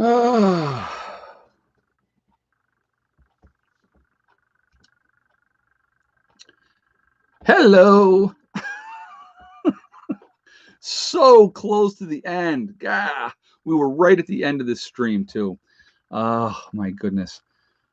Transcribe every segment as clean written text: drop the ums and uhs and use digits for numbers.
Hello. So close to the end. Gah, we were right at the end of this stream too. Oh my goodness.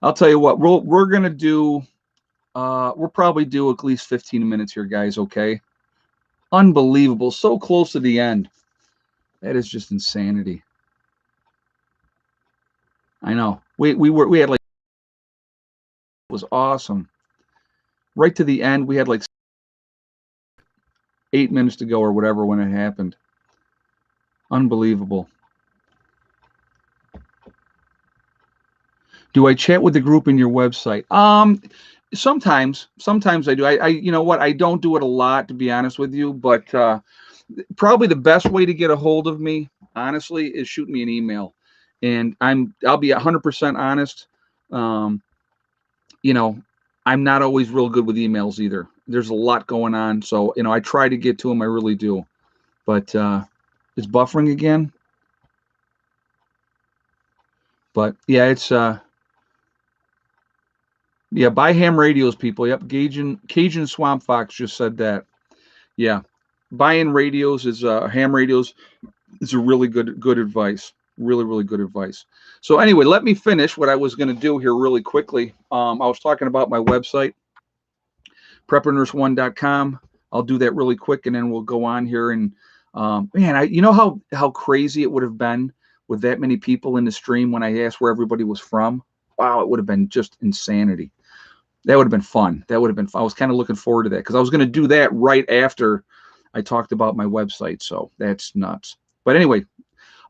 I'll tell you what, we're gonna do we'll probably do at least 15 minutes here, guys, okay? Unbelievable. So close to the end. That is just insanity. I know. We had like, it was awesome. Right to the end, we had like 8 minutes to go or whatever when it happened. Unbelievable. Do I chat with the group in your website? Sometimes I do. You know what? I don't do it a lot, to be honest with you, but probably the best way to get a hold of me, honestly, is shoot me an email, and I'll be 100% honest. Um, you know, I'm not always real good with emails either. There's a lot going on, so I try to get to them. I really do, but it's buffering again. But yeah, it's yeah, buy ham radios, people. Yep, Cajun Swamp Fox just said that. Yeah, buying radios is ham radios is a really good advice. Really good advice. So anyway, let me finish what I was going to do here really quickly. I was talking about my website, preparedness1.com. I'll do that really quick, and then we'll go on here. And man, you know how crazy it would have been with that many people in the stream when I asked where everybody was from. Wow, it would have been just insanity. That would have been fun. That would have been fun. I was kind of looking forward to that because I was going to do that right after I talked about my website. So that's nuts. But anyway,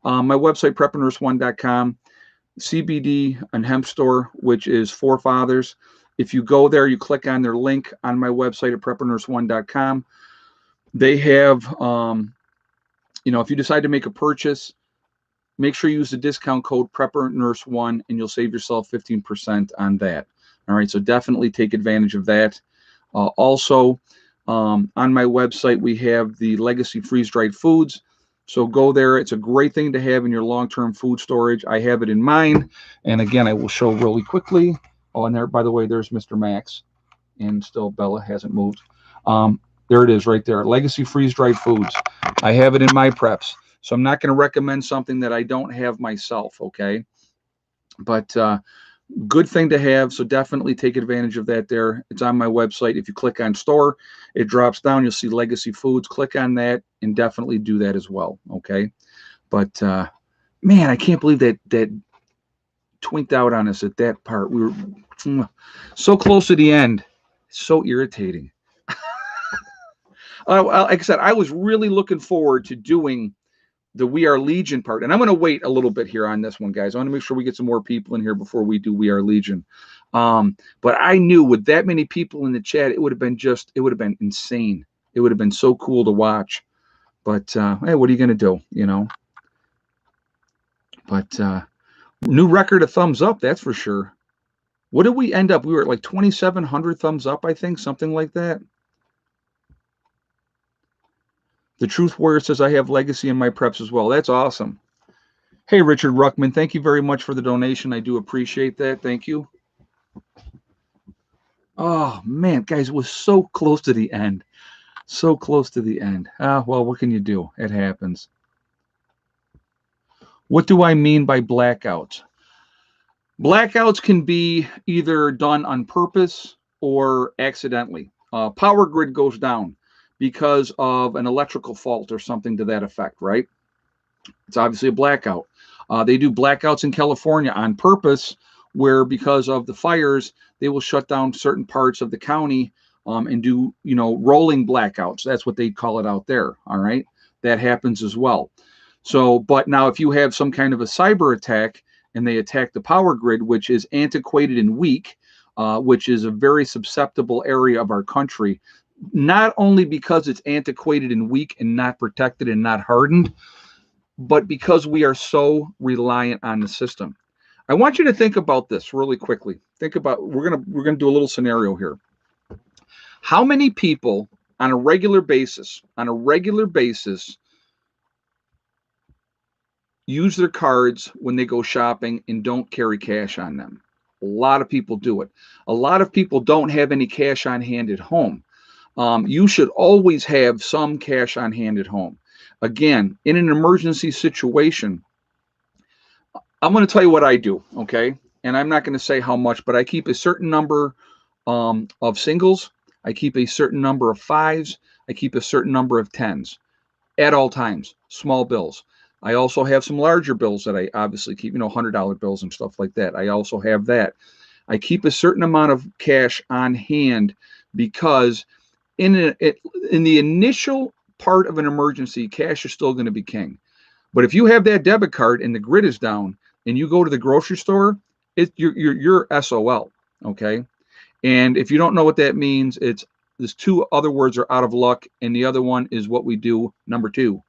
my website, preparedness1.com, CBD and hemp store, which is Four Fathers. If you go there, you click on their link on my website at preparedness1.com. They have, if you decide to make a purchase, make sure you use the discount code PrepperNurse1 and you'll save yourself 15% on that. All right, so definitely take advantage of that. Also, on my website, we have the Legacy freeze-dried foods. So go there. It's a great thing to have in your long-term food storage. I have it in mine. And again, I will show really quickly. Oh, and there, by the way, there's Mr. Max. And still Bella hasn't moved. There it is right there. Legacy freeze-dried foods. I have it in my preps. So I'm not going to recommend something that I don't have myself, okay? But good thing to have, so definitely take advantage of that there. It's on my website. If you click on store, it drops down. You'll see Legacy Foods. Click on that and definitely do that as well, okay? But, man, I can't believe that twinked out on us at that part. We were so close to the end. So irritating. Like I said, I was really looking forward to doing the We Are Legion part. And I'm going to wait a little bit here on this one, guys. I want to make sure we get some more people in here before we do We Are Legion. But I knew with that many people in the chat, it would have been insane. It would have been so cool to watch. But, hey, what are you going to do, But new record of thumbs up, that's for sure. What did we end up? We were at like 2,700 thumbs up, I think, something like that. The Truth Warrior says, I have Legacy in my preps as well. That's awesome. Hey, Richard Ruckman, thank you very much for the donation. I do appreciate that. Thank you. Oh, man, guys, it was so close to the end. So close to the end. Well, what can you do? It happens. What do I mean by blackouts? Blackouts can be either done on purpose or accidentally. Power grid goes down because of an electrical fault or something to that effect, right? It's obviously a blackout. They do blackouts in California on purpose, where because of the fires, they will shut down certain parts of the county and do, rolling blackouts. That's what they call it out there. All right. That happens as well. So, but now if you have some kind of a cyber attack and they attack the power grid, which is antiquated and weak, which is a very susceptible area of our country, not only because it's antiquated and weak and not protected and not hardened, but because we are so reliant on the system. I want you to think about this really quickly. Think about, we're gonna do a little scenario here. How many people on a regular basis use their cards when they go shopping and don't carry cash on them. A lot of people do it. A lot of people don't have any cash on hand at home. You should always have some cash on hand at home. Again, in an emergency situation, I'm going to tell you what I do, okay? And I'm not going to say how much, but I keep a certain number of singles. I keep a certain number of fives. I keep a certain number of tens at all times, small bills. I also have some larger bills that I obviously keep, $100 bills and stuff like that. I also have that. I keep a certain amount of cash on hand because in the initial part of an emergency, cash is still going to be king. But if you have that debit card and the grid is down and you go to the grocery store, you're SOL, okay? And if you don't know what that means, there's two other words are out of luck, and the other one is what we do, number two.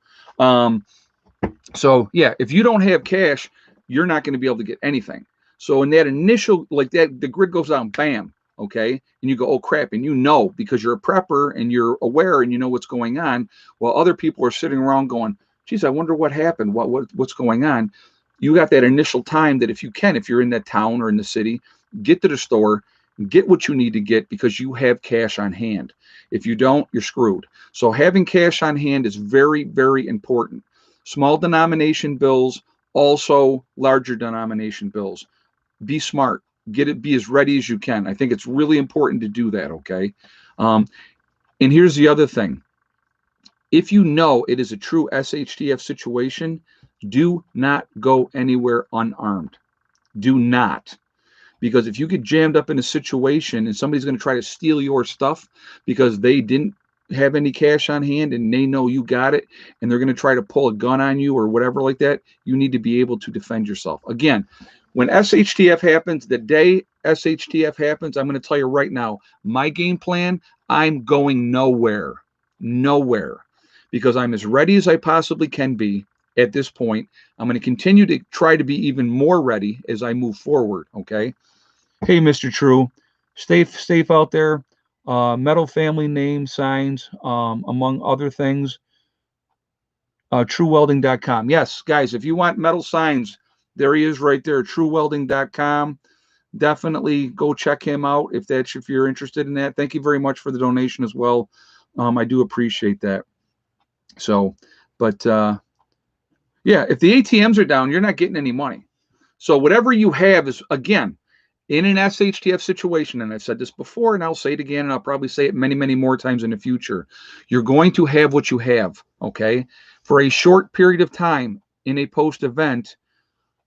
So yeah, if you don't have cash, you're not going to be able to get anything. So in that initial, like that, the grid goes down, bam, okay, and you go, oh crap, and because you're a prepper and you're aware and you know what's going on, while other people are sitting around going, geez, I wonder what happened, what's going on. You got that initial time that if you're in that town or in the city, get to the store, get what you need to get because you have cash on hand. If you don't, you're screwed. So having cash on hand is very, very important. Small denomination bills, also larger denomination bills. Be smart. Be as ready as you can. I think it's really important to do that, okay? And here's the other thing. If you know it is a true SHTF situation, do not go anywhere unarmed. Do not. Because if you get jammed up in a situation and somebody's going to try to steal your stuff because they didn't have any cash on hand and they know you got it and they're going to try to pull a gun on you or whatever like that, you need to be able to defend yourself. Again, when SHTF happens, the day SHTF happens, I'm going to tell you right now, my game plan, I'm going nowhere, because I'm as ready as I possibly can be at this point. I'm going to continue to try to be even more ready as I move forward, okay? Hey, Mr. True, stay safe out there. Metal family name signs, among other things. TrueWelding.com. Yes, guys, if you want metal signs, there he is right there, TrueWelding.com. Definitely go check him out if you're interested in that. Thank you very much for the donation as well. I do appreciate that. So, but yeah, if the ATMs are down, you're not getting any money. So whatever you have is, again, in an SHTF situation, and I've said this before, and I'll say it again, and I'll probably say it many, many more times in the future, you're going to have what you have, okay? For a short period of time in a post-event,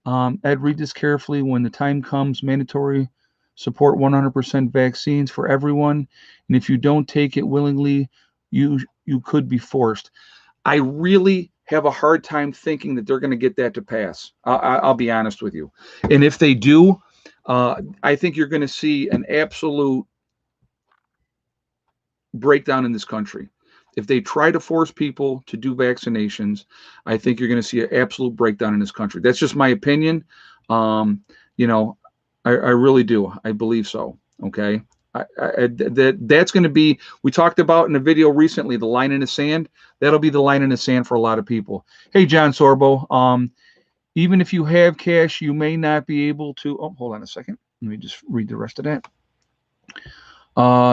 Ed, read this carefully. When the time comes, mandatory support 100% vaccines for everyone, and if you don't take it willingly, you could be forced. I really have a hard time thinking that they're going to get that to pass. I'll be honest with you. And if they do, I think you're going to see an absolute breakdown in this country. If they try to force people to do vaccinations, I think you're going to see an absolute breakdown in this country. That's just my opinion. I really do. I believe so. Okay. That's going to be, we talked about in a video recently, the line in the sand. That'll be the line in the sand for a lot of people. Hey, John Sorbo. Even if you have cash, you may not be able to. Oh, hold on a second. Let me just read the rest of that.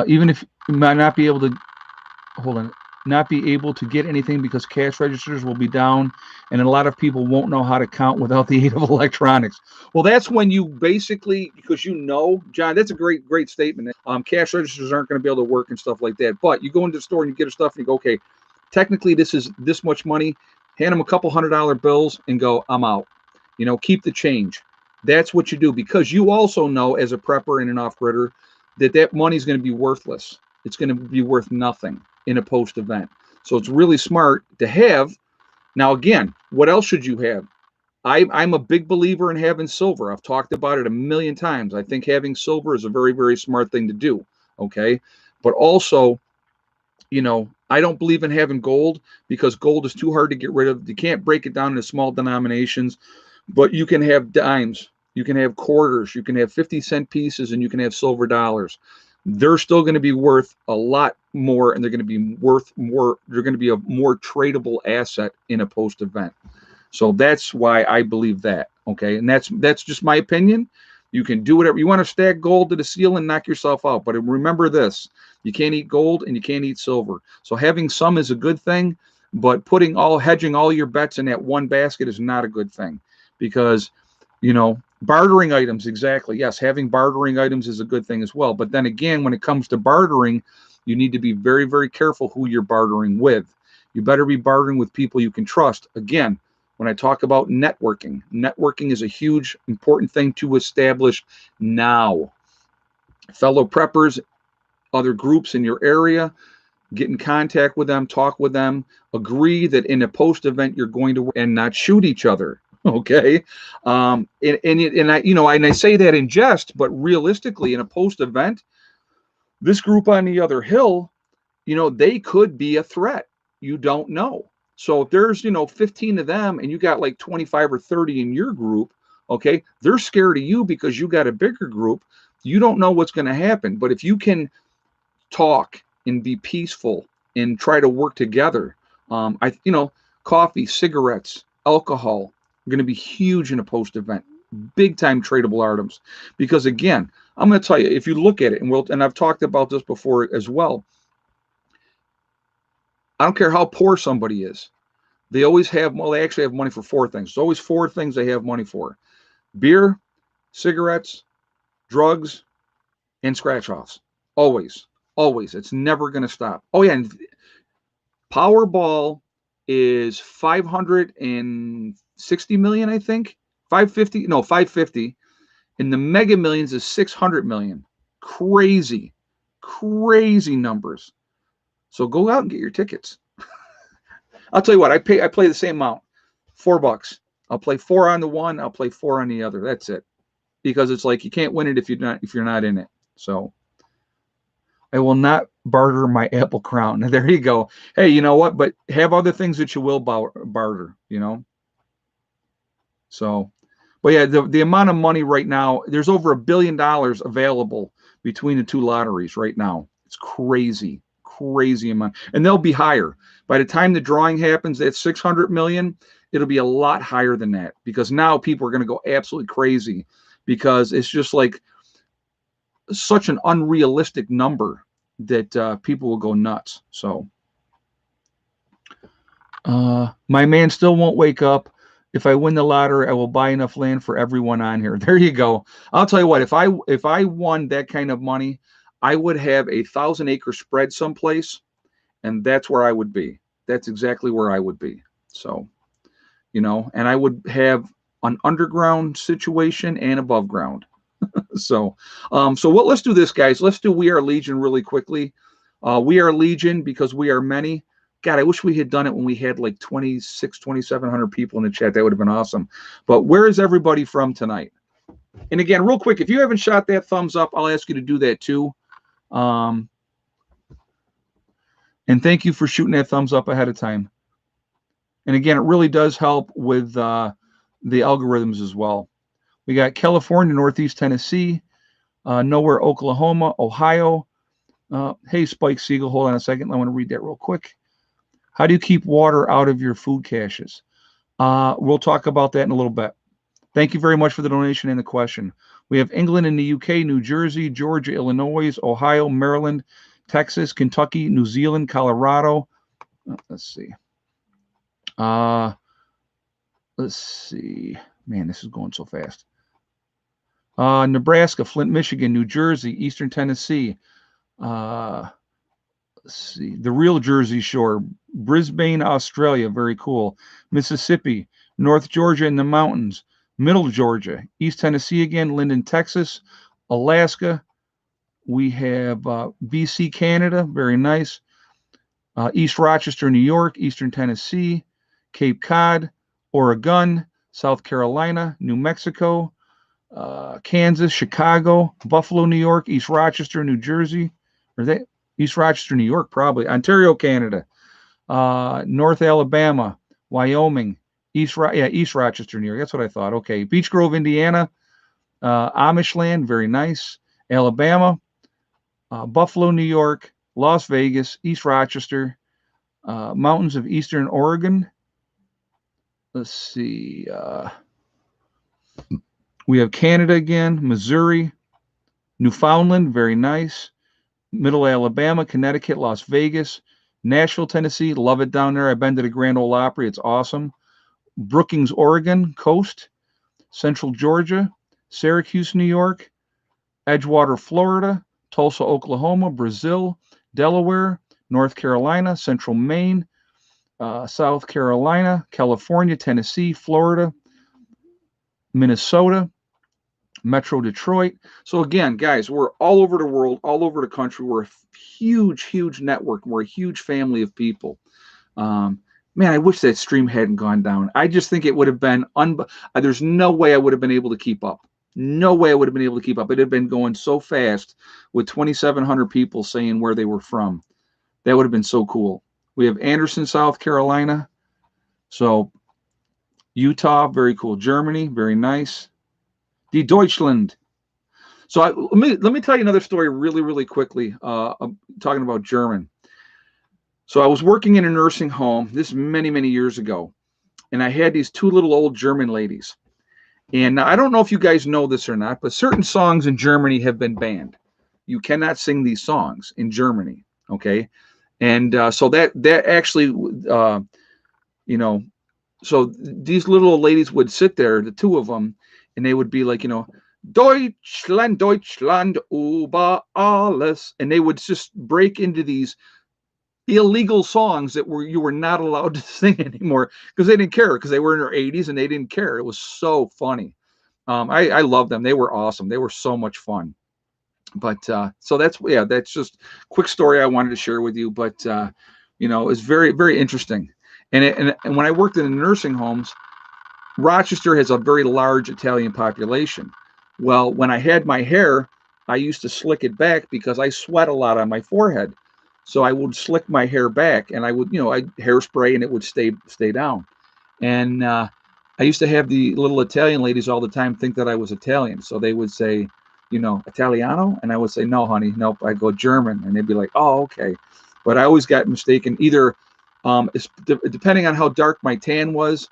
Even if you might not be able to, not be able to get anything because cash registers will be down, and a lot of people won't know how to count without the aid of electronics. Well, that's when you basically, because John, that's a great statement. Cash registers aren't going to be able to work and stuff like that. But you go into the store and you get your stuff and you go, okay, technically this is this much money. Hand them a couple $100 bills and go, I'm out. Keep the change. That's what you do, because you also know as a prepper and an off-gridder that money is going to be worthless. It's going to be worth nothing in a post-event. So it's really smart to have. Now, again, what else should you have? I'm a big believer in having silver. I've talked about it a million times. I think having silver is a very, very smart thing to do. Okay. But also, I don't believe in having gold because gold is too hard to get rid of. You can't break it down into small denominations, but you can have dimes, you can have quarters, you can have 50-cent pieces, and you can have silver dollars. They're still going to be worth a lot more, and they're going to be worth more. They're going to be a more tradable asset in a post event. So that's why I believe that. Okay, and that's just my opinion. You can do whatever you want to stack gold to the ceiling, knock yourself out. But remember this: you can't eat gold and you can't eat silver. So having some is a good thing, but hedging all your bets in that one basket is not a good thing, because bartering items, exactly. Yes, having bartering items is a good thing as well. But then again, when it comes to bartering, you need to be very, very careful who you're bartering with. You better be bartering with people you can trust. Again, when I talk about networking is a huge, important thing to establish now. Fellow preppers, other groups in your area, get in contact with them, talk with them, agree that in a post event you're going to and not shoot each other. Okay, and I say that in jest, but realistically, in a post event, this group on the other hill, they could be a threat. You don't know. So if there's 15 of them and you got like 25 or 30 in your group, okay, they're scared of you because you got a bigger group. You don't know what's going to happen. But if you can talk and be peaceful and try to work together, coffee, cigarettes, alcohol are going to be huge in a post event, big time tradable items. Because again, I'm going to tell you, if you look at it, and I've talked about this before as well, I don't care how poor somebody is. They actually have money for four things. There's always four things they have money for: beer, cigarettes, drugs, and scratch offs. Always. Always. It's never going to stop. Oh, yeah. And Powerball is 560 million, I think. 550. No, 550. And the Mega Millions is 600 million. Crazy. Crazy numbers. So go out and get your tickets. I'll tell you what, I play the same amount, $4. I'll play 4 on the one, I'll play 4 on the other. That's it. Because it's like you can't win it if you're not in it. So I will not barter my Apple Crown. There you go. Hey, you know what? But have other things that you will barter, So, but yeah, the amount of money right now, there's over $1 billion available between the two lotteries right now. It's crazy. Crazy amount, and they'll be higher by the time the drawing happens. At 600 million, it'll be a lot higher than that, because now people are going to go absolutely crazy, because it's just like such an unrealistic number that people will go nuts. So my man still won't wake up. If I win the lottery, I will buy enough land for everyone on here. There you go. I'll tell you what, if I won that kind of money, I would have a 1,000-acre spread someplace, and that's where I would be. That's exactly where I would be. So, and I would have an underground situation and above ground. So let's do this, guys. Let's do We Are Legion really quickly. We are Legion because we are many. God, I wish we had done it when we had like 2,700 people in the chat. That would have been awesome. But where is everybody from tonight? And again, real quick, if you haven't shot that thumbs up, I'll ask you to do that too. And thank you for shooting that thumbs up ahead of time. And again, it really does help with the algorithms as well. We got California, Northeast Tennessee, Nowhere, Oklahoma, Ohio. Hey, Spike Siegel, hold on a second. I want to read that real quick. How do you keep water out of your food caches? We'll talk about that in a little bit. Thank you very much for the donation and the question. We have England and the UK, New Jersey, Georgia, Illinois, Ohio, Maryland, Texas, Kentucky, New Zealand, Colorado. Let's see. Man, this is going so fast. Nebraska, Flint, Michigan, New Jersey, Eastern Tennessee. Let's see. The real Jersey Shore, Brisbane, Australia. Very cool. Mississippi, North Georgia in the mountains, Middle Georgia, East Tennessee again, Linden, Texas, Alaska. We have BC, Canada. Very nice. East Rochester, New York, Eastern Tennessee, Cape Cod, Oregon, South Carolina, New Mexico, Kansas, Chicago, Buffalo, New York, East Rochester, New Jersey. Or that East Rochester, New York, probably. Ontario, Canada, North Alabama, Wyoming, East Rochester, New York. That's what I thought. Okay, Beech Grove, Indiana, Amish land, very nice. Alabama, Buffalo, New York, Las Vegas, East Rochester, mountains of Eastern Oregon, let's see. We have Canada again, Missouri, Newfoundland, very nice. Middle Alabama, Connecticut, Las Vegas, Nashville, Tennessee, love it down there. I've been to the Grand Ole Opry, it's awesome. Brookings, Oregon, coast, Central Georgia, Syracuse, New York, Edgewater, Florida, Tulsa, Oklahoma, Brazil, Delaware, North Carolina, Central Maine, South Carolina, California, Tennessee, Florida, Minnesota, Metro Detroit. So again, guys, we're all over the world, all over the country. We're a huge network. We're a huge family of people. Man, I wish that stream hadn't gone down. I just think it would have been, there's no way I would have been able to keep up. No way I would have been able to keep up. It had been going so fast with 2,700 people saying where they were from. That would have been so cool. We have Anderson, South Carolina. So Utah, very cool. Germany, very nice. Die Deutschland. So let me tell you another story really quickly. I'm talking about German. So I was working in a nursing home, this many years ago, and I had these two little old German ladies. And I don't know if you guys know this or not, but certain songs in Germany have been banned. You cannot sing these songs in Germany, okay? And so that actually, you know, so these little old ladies would sit there, the two of them, and they would be like, you know, Deutschland, Deutschland, über alles. And they would just break into these illegal songs that you were not allowed to sing anymore because they didn't care, because they were in their 80s and they didn't care. It was so funny. I love them. They were awesome. They were so much fun. But so that's just a quick story I wanted to share with you. But you know, it's very interesting. And when I worked in the nursing homes, Rochester has a very large Italian population. Well, when I had my hair, I used to slick it back because I sweat a lot on my forehead. So I would slick my hair back, and I would, you know, I'd hairspray, and it would stay down. And I used to have the little Italian ladies all the time think that I was Italian. So they would say, you know, Italiano? And I would say, no, honey, nope, I go German. And they'd be like, oh, okay. But I always got mistaken, either depending on how dark my tan was,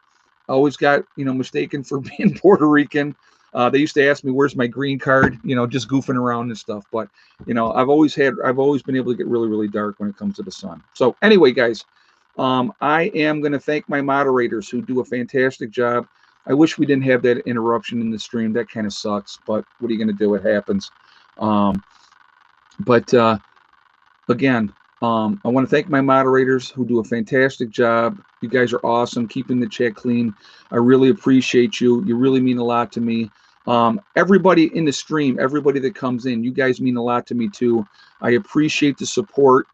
I always got, you know, mistaken for being Puerto Rican. They used to ask me, where's my green card, you know, just goofing around and stuff. But, you know, I've always been able to get really dark when it comes to the sun. So anyway, guys, I am going to thank my moderators who do a fantastic job. I wish we didn't have that interruption in the stream. That kind of sucks, but what are you going to do? It happens. Again, I want to thank my moderators who do a fantastic job. You guys are awesome, keeping the chat clean. I really appreciate you. You really mean a lot to me. Everybody in the stream, everybody that comes in, you guys mean a lot to me too. I appreciate the support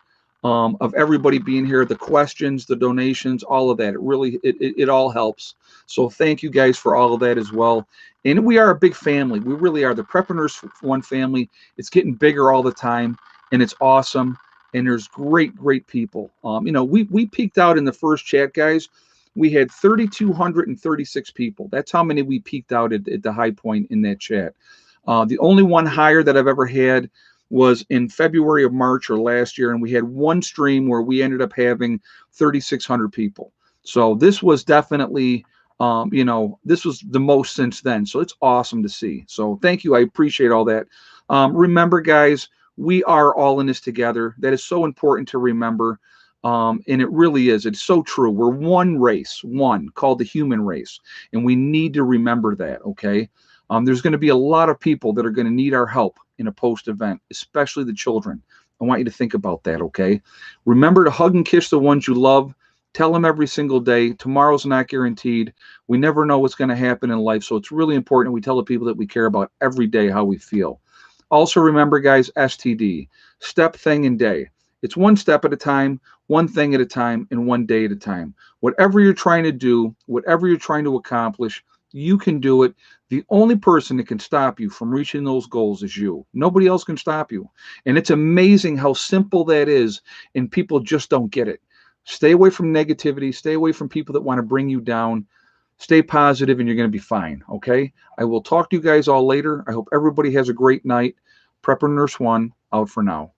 of everybody being here, the questions, the donations, all of that. It really, it all helps. So thank you guys for all of that as well. And we are a big family. We really are. The Preparedness One family. It's getting bigger all the time, and it's awesome. And there's great people. You know, we peaked out in the first chat, guys. We had 3,236 people. That's how many we peaked out at the high point in that chat. The only one higher that I've ever had was in February or March or last year, and we had one stream where we ended up having 3,600 people. So this was definitely, you know, this was the most since then. So it's awesome to see. So thank you. I appreciate all that. Remember, guys, we are all in this together. That is so important to remember. And it really is. It's so true. We're one race, one called the human race. And we need to remember that, okay? There's going to be a lot of people that are going to need our help in a post-event, especially the children. I want you to think about that, okay? Remember to hug and kiss the ones you love. Tell them every single day. Tomorrow's not guaranteed. We never know what's going to happen in life. So it's really important we tell the people that we care about every day how we feel. Also remember, guys, STD, step, thing, and day. It's one step at a time, one thing at a time, and one day at a time. Whatever you're trying to do, whatever you're trying to accomplish, you can do it. The only person that can stop you from reaching those goals is you. Nobody else can stop you. And it's amazing how simple that is, and people just don't get it. Stay away from negativity. Stay away from people that want to bring you down. Stay positive, and you're going to be fine, okay? I will talk to you guys all later. I hope everybody has a great night. Prepper Nurse One, out for now.